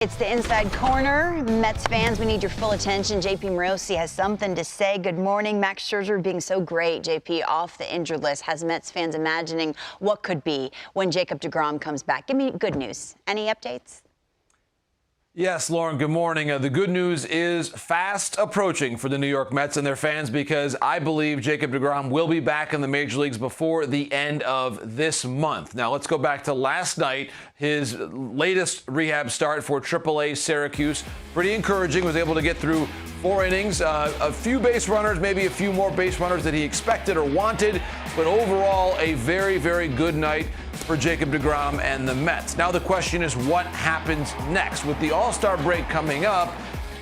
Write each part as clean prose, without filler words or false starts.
It's the Inside Corner. Mets fans, we need your full attention. JP Morosi has something to say. Good morning. Max Scherzer being so great, JP, off the injured list, has Mets fans imagining what could be when Jacob deGrom comes back. Give me good news. Any updates? Yes, Lauren, good morning. The good news is fast approaching for the New York Mets and their fans because I believe Jacob deGrom will be back in the major leagues before the end of this month. Now, let's go back to last night, his latest rehab start for AAA Syracuse. Pretty encouraging, was able to get through 4 innings, a few base runners, maybe a few more base runners than he expected or wanted, but overall a very, very good night for Jacob deGrom and the Mets. Now the question is what happens next? With the All-Star break coming up,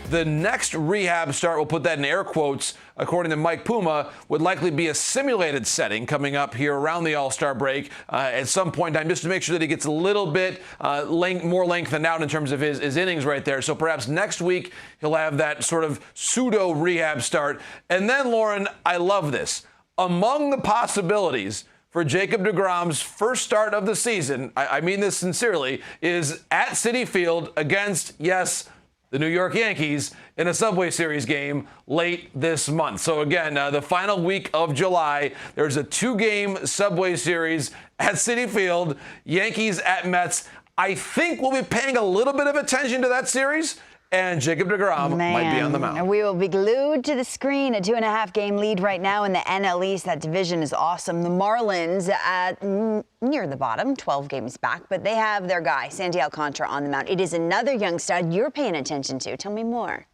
the next rehab start, we'll put that in air quotes, according to Mike Puma, would likely be a simulated setting coming up here around the All-Star break at some point in time, just to make sure that he gets a little bit more lengthened out in terms of his innings right there. So perhaps next week he'll have that sort of pseudo rehab start. And then, Lauren, I love this. Among the possibilities for Jacob deGrom's first start of the season, I mean this sincerely, is at Citi Field against, yes, the New York Yankees in a Subway Series game late this month. So again, the final week of July, there's a 2-game Subway Series at Citi Field, Yankees at Mets. I think we'll be paying a little bit of attention to that series, and Jacob deGrom might be on the mound. And we will be glued to the screen. A 2.5-game lead right now in the NL East. That division is awesome. The Marlins at near the bottom, 12 games back, but they have their guy, Sandy Alcantara, on the mound. It is another young stud you're paying attention to. Tell me more.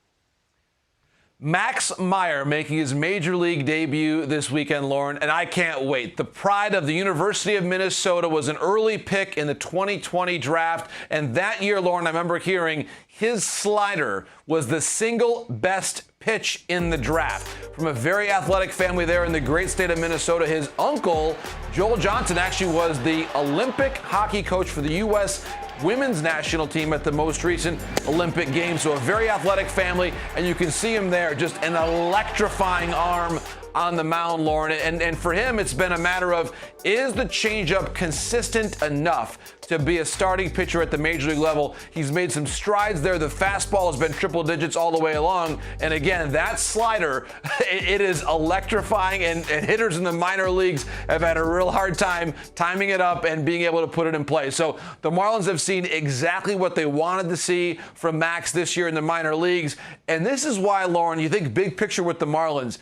Max Meyer making his major league debut this weekend, Lauren, and I can't wait. The pride of the University of Minnesota was an early pick in the 2020 draft, and that year, Lauren, I remember hearing his slider was the single best pitch in the draft. From a very athletic family there in the great state of Minnesota, his uncle, Joel Johnson, actually was the Olympic hockey coach for the U.S. women's national team at the most recent Olympic Games. So a very athletic family, and you can see him there, just an electrifying arm on the mound, Lauren. And for him, it's been a matter of, is the changeup consistent enough to be a starting pitcher at the major league level? He's made some strides there. The fastball has been triple digits all the way along. And again, that slider, it is electrifying, and hitters in the minor leagues have had a real hard time timing it up and being able to put it in play. So the Marlins have seen exactly what they wanted to see from Max this year in the minor leagues. And this is why, Lauren, you think big picture with the Marlins,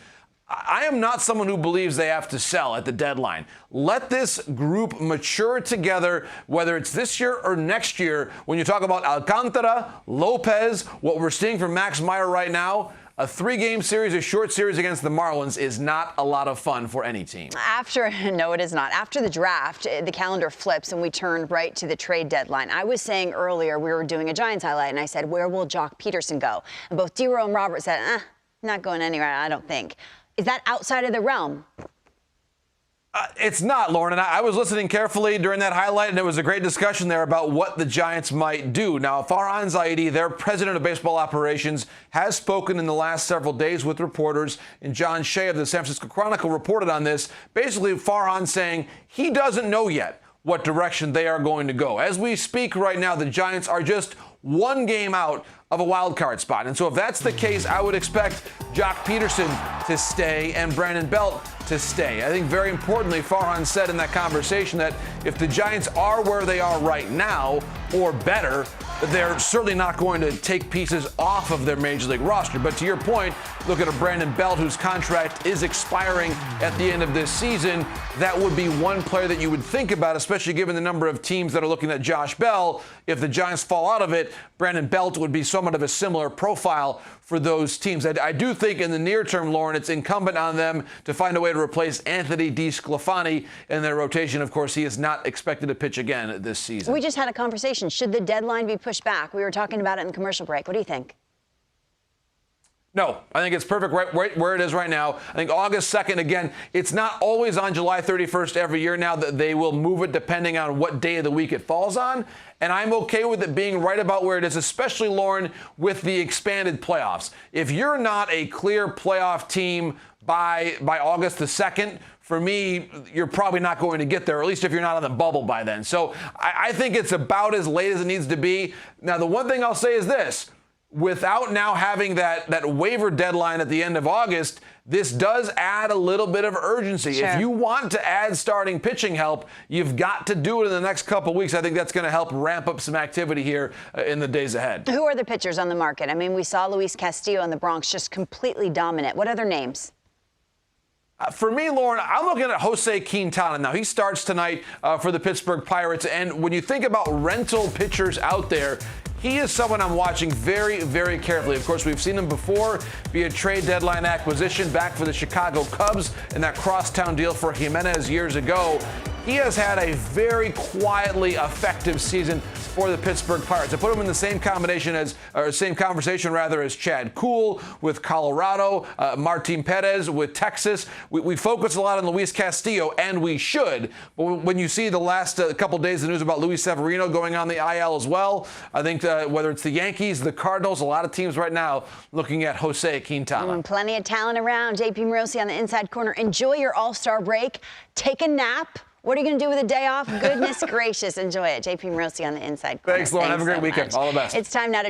I am not someone who believes they have to sell at the deadline. Let this group mature together, whether it's this year or next year. When you talk about Alcantara, Lopez, what we're seeing from Max Meyer right now, a 3-game series, a short series against the Marlins is not a lot of fun for any team. No, it is not. After the draft, the calendar flips and we turn right to the trade deadline. I was saying earlier we were doing a Giants highlight, and I said, where will Jock Peterson go? And both deGrom and Robert said, not going anywhere, I don't think. Is that outside of the realm? It's not, Lauren, and I was listening carefully during that highlight, and it was a great discussion there about what the Giants might do. Now, Farhan Zaidi, their president of baseball operations, has spoken in the last several days with reporters, and John Shea of the San Francisco Chronicle reported on this. Basically, Farhan saying he doesn't know yet what direction they are going to go. As we speak right now, the Giants are just 1 game out of a wild card spot. And so if that's the case, I would expect Jock Peterson to stay and Brandon Belt to stay. I think very importantly, Farhan said in that conversation that if the Giants are where they are right now or better, they're certainly not going to take pieces off of their major league roster. But to your point, look at a Brandon Belt whose contract is expiring at the end of this season. That would be one player that you would think about, especially given the number of teams that are looking at Josh Bell. If the Giants fall out of it, Brandon Belt would be somewhat of a similar profile for those teams. I do think in the near term, Lauren, it's incumbent on them to find a way to replace Anthony DeSclafani in their rotation. Of course, he is not expected to pitch again this season. We just had a conversation. Should the deadline be pushed back? We were talking about it in the commercial break. What do you think? No, I think it's perfect right where it is right now. I think August 2nd, again, it's not always on July 31st every year now. That they will move it depending on what day of the week it falls on. And I'm okay with it being right about where it is, especially, Lauren, with the expanded playoffs. If you're not a clear playoff team by August the 2nd, for me, you're probably not going to get there, or at least if you're not on the bubble by then. So I think it's about as late as it needs to be. Now, the one thing I'll say is this. Without now having that waiver deadline at the end of August, this does add a little bit of urgency. Sure. If you want to add starting pitching help, you've got to do it in the next couple weeks. I think that's going to help ramp up some activity here in the days ahead. Who are the pitchers on the market? I mean, we saw Luis Castillo in the Bronx just completely dominant. What other names? For me, Lauren, I'm looking at Jose Quintana. Now, he starts tonight for the Pittsburgh Pirates. And when you think about rental pitchers out there, he is someone I'm watching very, very carefully. Of course, we've seen him before via trade deadline acquisition back for the Chicago Cubs in that crosstown deal for Jimenez years ago. He has had a very quietly effective season for the Pittsburgh Pirates. I put him in the same conversation as Chad Kuhl with Colorado, Martin Perez with Texas. We focus a lot on Luis Castillo, and we should. But when you see the last couple days of news about Luis Severino going on the IL as well, I think whether it's the Yankees, the Cardinals, a lot of teams right now looking at Jose Quintana. Plenty of talent around. JP Morosi on the inside corner. Enjoy your All-Star break. Take a nap. What are you going to do with a day off? Goodness gracious, enjoy it. JP Morosi on the inside corner. Thanks, Lauren. Have a great weekend. All the best. It's time now to